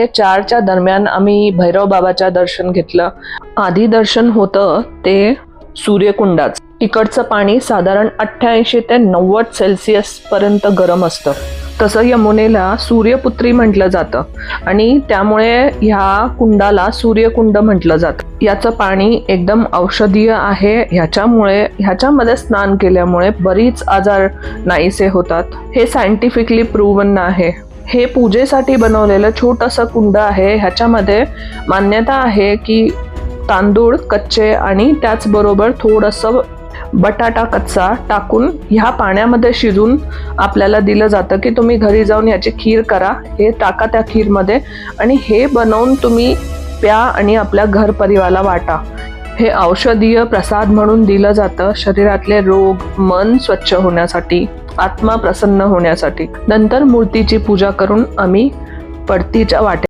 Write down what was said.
4च्या दरम्यान आम्ही भैरव बाबाच्या दर्शन घेतलं. आधी दर्शन होतं ते सूर्यकुंडाचं. इकडचं पाणी साधारण 88 ते 90 सेल्सिअस पर्यंत गरम असतं. तसं यमुनेला सूर्यपुत्री म्हटलं जातं आणि त्यामुळे ह्या कुंडाला सूर्यकुंड म्हटलं जातं. याचं पाणी एकदम औषधीय आहे. ह्याच्यामध्ये स्नान केल्यामुळे बरीच आजार नाहीसे होतात. हे सायंटिफिकली प्रूव्हन आहे. हे पूजेसाठी बनवलेलं छोटंसं कुंड आहे. ह्याच्यामध्ये मान्यता आहे की तांदूळ कच्चे आणि त्याचबरोबर थोडंसं बटाटा कच्चा टाकून ह्या पाण्यामध्ये शिजून आपल्याला दिलं जातं की तुम्ही घरी जाऊन याची खीर करा. हे टाका त्या खीरमध्ये आणि हे बनवून तुम्ही प्या आणि आपल्या घर परिवाराला वाटा. हे औषधीय प्रसाद म्हणून दिलं जातं. शरीरातले रोग, मन स्वच्छ होण्यासाठी, आत्मा प्रसन्न होण्यासाठी. नंतर मूर्तीची पूजा करून आम्ही परतीच्या वाटेत